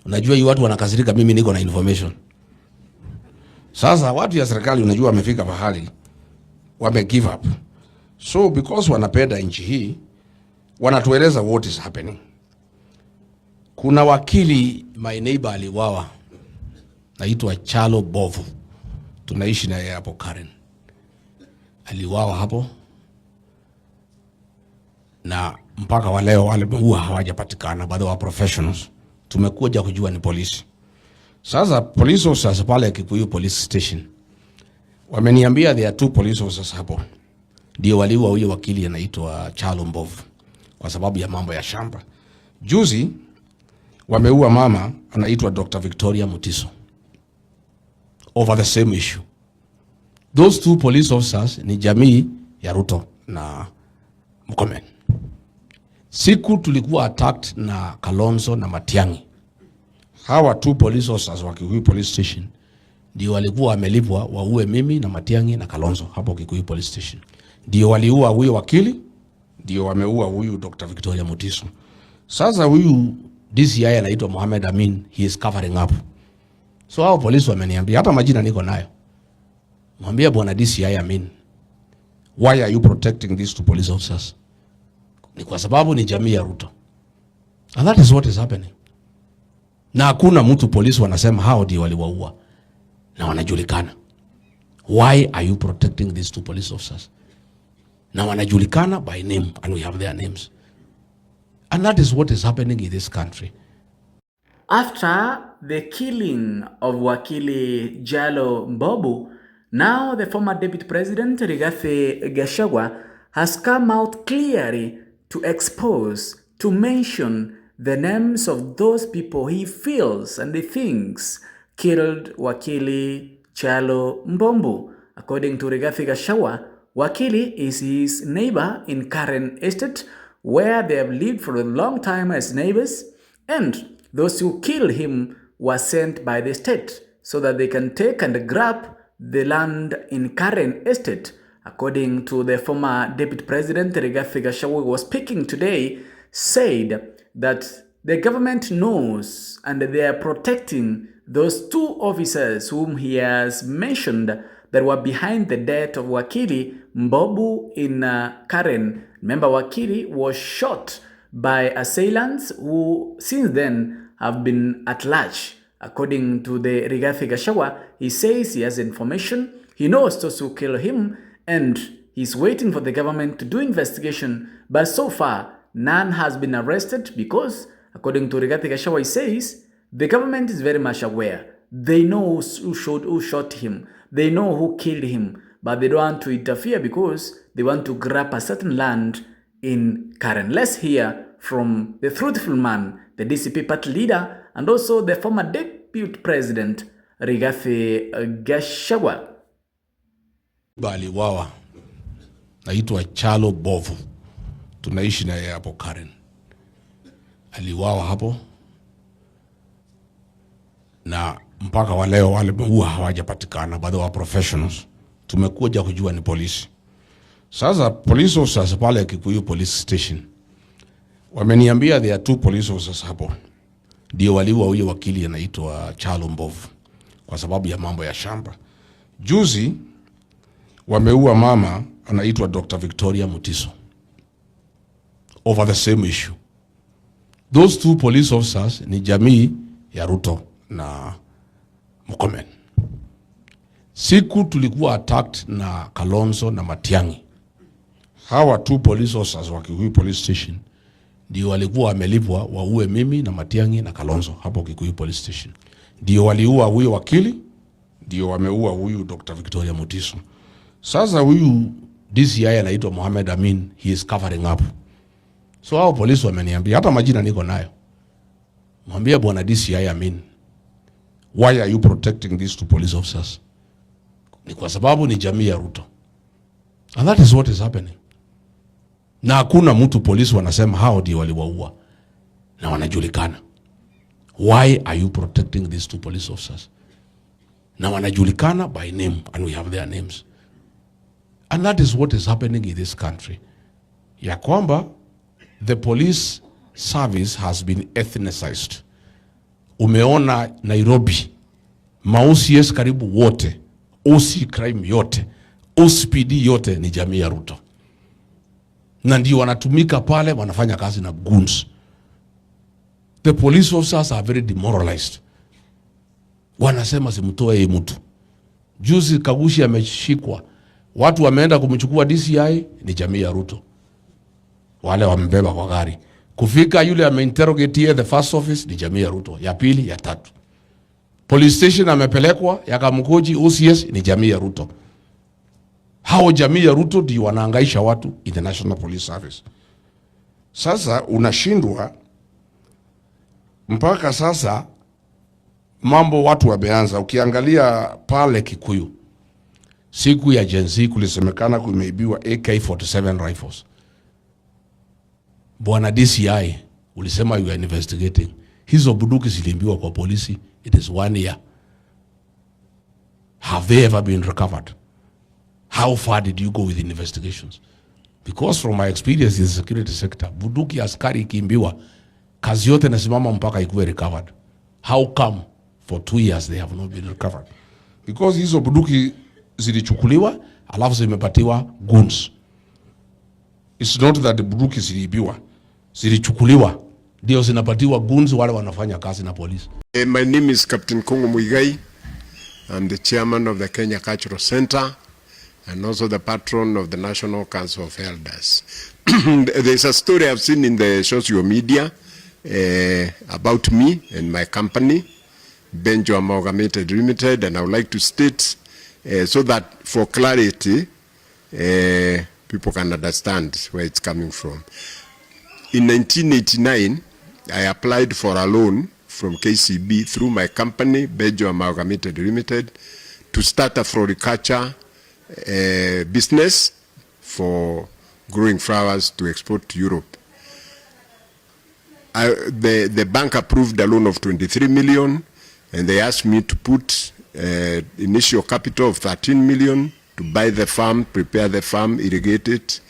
Unajua hii watu wanakasirika, mimi niko na information. Sasa watu ya serikali unajua wamefika pahali wame give up. So because wanapenda nchi hii, wanatueleza what is happening. Kuna wakili my neighbor aliwawa, naitwa Kyallo Mbubu. Tunaishi na yeye hapo Karen. Aliwawa hapo na mpaka wa leo wale huwa hawajapatikana, bado wa professionals. Tumekuja kujua ni polisi. Sasa police officers pale Kikuyu police station wameniambia there are 2 police officers hapo ndio waliua huyo wakili anaitwa Kyallo Mbubu kwa sababu ya mambo ya shamba. Juzi wameua mama anaitwa Dr. Victoria Mutiso over the same issue. Those 2 police officers ni jamii ya Ruto na Mkomen. Siku tulikuwa attacked na Kalonzo na Matiang'i, hawa 2 police officers wa Kikuyu police station ndio walikuwa wamelipwa waue mimi na Matiang'i na Kalonzo hapo Kikuyu police station. Ndio waliua huyo wakili, ndio wameua huyu Dr. Victoria Mutiso. Sasa huyu DCI anaitwa Mohamed Amin, he is covering up. So hao polisi wameniambia, hata majina niko nayo. Mwambie bwana DCI Amin, why are you protecting these 2 police officers? Ni kwa sababu ni jamii ya Ruto. And that is what is happening. Na hakuna mtu polisi wanasema hao ndio waliwaua na wanajulikana. Why are you protecting these 2 police officers? Na wanajulikana by name and we have their names. And that is what is happening in this country. After the killing of Wakili Kyallo Mbubu, now the former Deputy President Rigathi Gachagua has come out clearly to expose, to mention the names of those people he feels and he thinks killed Wakili Kyallo Mbubu. According to Rigathi Gachagua, Wakili is his neighbor in Karen Estate, where they have lived for a long time as neighbors, and those who killed him were sent by the state so that they can take and grab the land in Karen Estate. According to the former Deputy President, Rigathi Gachagua was speaking today, said that the government knows and they are protecting those 2 officers whom he has mentioned that were behind the death of Wakili Mbubu in Karen. Remember, Wakili was shot by assailants who since then have been at large. According to the Rigathi Gachagua, he says he has information, he knows those who kill him, and he's waiting for the government to do investigation. But so far, none has been arrested because, according to Rigathi Gachagua, he says the government is very much aware. They know who shot him. They know who killed him, but they don't want to interfere because they want to grab a certain land in Karen. Let's hear from the truthful man, the DCP party leader, and also the former Deputy President, Rigathi Gachagua. Aliwawa, naitwa Kyallo Mbubu. Tunaishi na yeye hapo Karen. Aliwawa hapo na mpaka wa leo wale huwa hawajapatikana, bado wa professionals. Tumekuja kujua ni polisi. Sasa police officers pale Kikuyu police station wameniambia there are 2 police officers hapo ndio waliua huyo wakili anaitwa Kyallo Mbubu kwa sababu ya mambo ya shamba. Juzi wameua mama anaitwa Dr. Victoria Mutiso over the same issue. Those 2 police officers ni jamii ya Ruto na Mkomen. Siku tulikuwa attacked na Kalonzo na Matiang'i, hawa 2 police officers wa Kikuyu police station ndio walikuwa wamelipwa waue mimi na Matiang'i na Kalonzo hapo Kikuyu police station. Ndio waliua huyo wakili, ndio wameua huyu Dr. Victoria Mutiso. Sasa huyu DCI anaitwa Mohamed Amin, he is covering up. So hao polisi wameniambia, hata majina niko nayo. Mwambie bwana DCI Amin, why are you protecting these 2 police officers? Ni kwa sababu ni jamii ya Ruto. And that is what is happening. Na hakuna mtu polisi wanasema hao ndio waliwaua na wanajulikana. Why are you protecting these 2 police officers? Na wanajulikana by name and we have their names. And that is what is happening in this country. Ya kwamba the police service has been ethnicized. Umeona Nairobi, ma-OCS karibu wote, OC crime yote, OCPD yote ni jamii ya Ruto. Na ndio wanatumika pale, wanafanya kazi na goons. The police officers are very demoralized. Wanasema simtoe hii mtu. Juzi Kagushi ameshikwa. Watu wameenda kumchukua DCI, ni jamii ya Ruto. Wale wambeba kwa gari. Kufika yule ameinterrogate the first office, ni jamii ya Ruto. Ya pili, ya tatu. Police station amepelekwa, ya Kamukoji, OCS, ni jamii ya Ruto. Hao jamii ya Ruto ndio wanahangaisha watu in the National Police Service. Sasa unashindwa mpaka sasa mambo watu wameanza. Ukiangalia pale Kikuyu, siku ya Gen Z kulisemekana kumeibiwa AK-47 rifles. Bwana DCI ulisema you are investigating. Hizo bunduki zilimbiwa kwa polisi. It is 1 year. Have they ever been recovered? How far did you go with investigations? Because from my experience in the security sector, bunduki askari ikimbiwa, kazi yote nasimama mpaka ikuwe recovered. How come for 2 years they have not been recovered? Because hizo bunduki zilichukuliwa, alafu zimepatiwa goons. It's not that the bunduki ziliibiwa, zilichukuliwa, ndio zinapatiwa goons wale wanafanya kazi na polisi. My name is Captain Kongo Muigai. I'm the chairman of the Kenya Cultural Center and also the patron of the National Council of Elders. There's a story I've seen in the social media about me and my company, Benjo Amalgamated Limited, and I would like to state so that for clarity, people can understand where it's coming from. In 1989, I applied for a loan from KCB through my company, Benjo Amalgamated Limited, to start a floriculture business for growing flowers to export to Europe. The bank approved a loan of 23 million, and they asked me to put initial capital of 13 million to buy the farm, prepare the farm, irrigate it.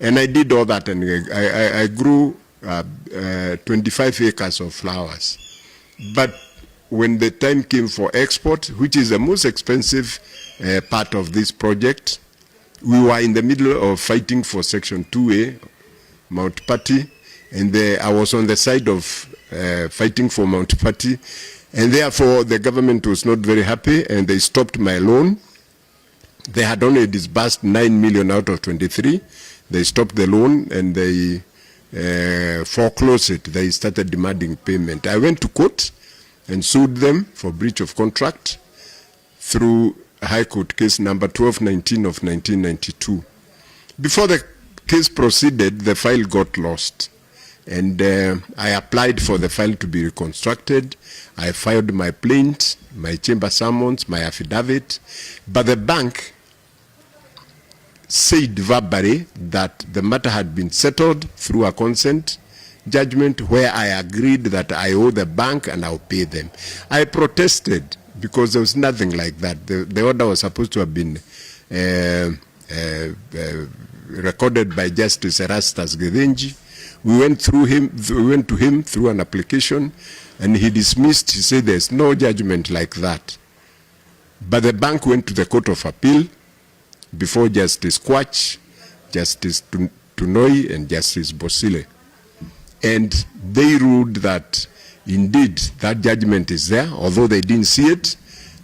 And I did all that, and I grew 25 acres of flowers. But when the time came for export, which is the most expensive part of this project, we were in the middle of fighting for Section 2A, Mount Patti, and I was on the side of fighting for Mount Patti, and therefore the government was not very happy, and they stopped my loan. They had only disbursed 9 million out of 23. They stopped the loan, and they foreclosed it. They started demanding payment. I went to court and sued them for breach of contract through High Court case number 1219 of 1992. Before the case proceeded, the file got lost, and I applied for the file to be reconstructed. I filed my plaint, my chamber summons, my affidavit, but the bank said verbally that the matter had been settled through a consent judgment where I agreed that I owe the bank and I'll pay them. I protested because there was nothing like that. The order was supposed to have been recorded by Justice Erastus Gethenji. We went to him through an application, and he dismissed. He said there's no judgment like that. But the bank went to the Court of Appeal before Justice Quach, Justice Tunoi, and Justice Bosile. And they ruled that indeed that judgment is there, although they didn't see it.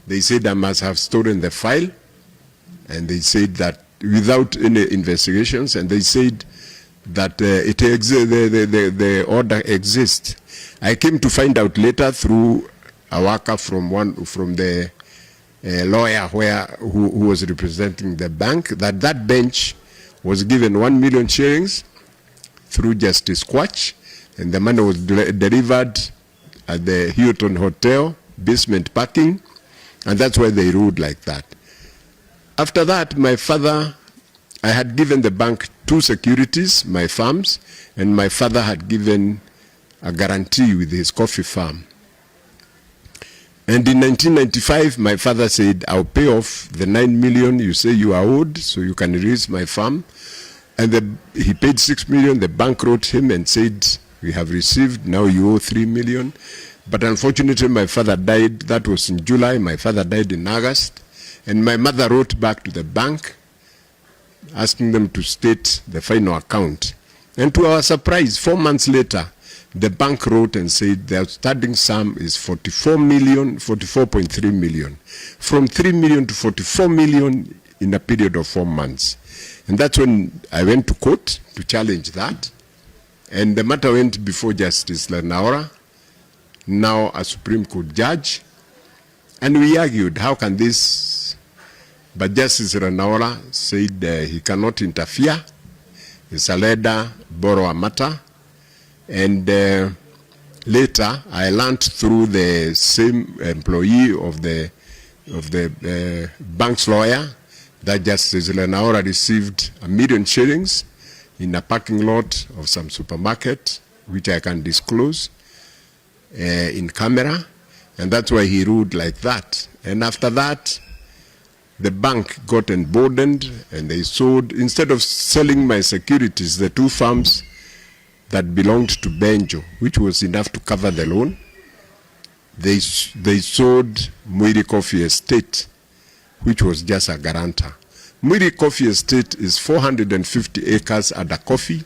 They said I must have stolen the file, and they said that without any investigations, and they said that the order exists. I came to find out later through a worker from the lawyer who was representing the bank that that bench was given 1 million shillings through Justice Quach, and the money was delivered at the Hilton Hotel, basement parking, and that's why they ruled like that. After that, my father, I had given the bank 2 securities, my farms, and my father had given a guarantee with his coffee farm. And in 1995, my father said, I'll pay off the 9 million you say you are owed, so you can release my farm. And he paid 6 million. The bank wrote him and said, we have received, now you owe 3 million. But unfortunately, my father died. That was in July. My father died in August. And my mother wrote back to the bank asking them to state the final account. And to our surprise, 4 months later, the bank wrote and said the outstanding sum is 44.3 million. From 3 million to 44 million in a period of 4 months. And that's when I went to court to challenge that. And the matter went before Justice Lanaora, now a Supreme Court judge. And we argued, how can this? But Justice Lanaora said he cannot interfere. It's a leader, borrow a matter. And later, I learned through the same employee of the bank's lawyer that Justice Lanaora received 1 million shillings in a parking lot of some supermarket, which I can disclose in camera, and that's why he ruled like that. And after that, the bank got emboldened, and they sold, instead of selling my securities, the 2 farms that belonged to Benjo, which was enough to cover the loan, they sold Mwiri Coffee Estate, which was just a guarantor. Mwiri Coffee Estate is 450 acres and a coffee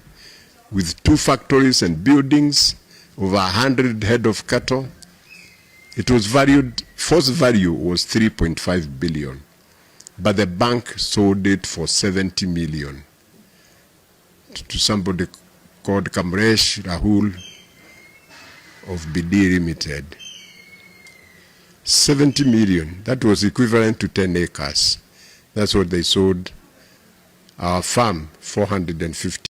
with 2 factories and buildings, over 100 head of cattle. It was valued, first value was 3.5 billion, but the bank sold it for 70 million to somebody called Kamresh Rahul of BD Limited. 70 million, that was equivalent to 10 acres. That's what they sold our farm, 450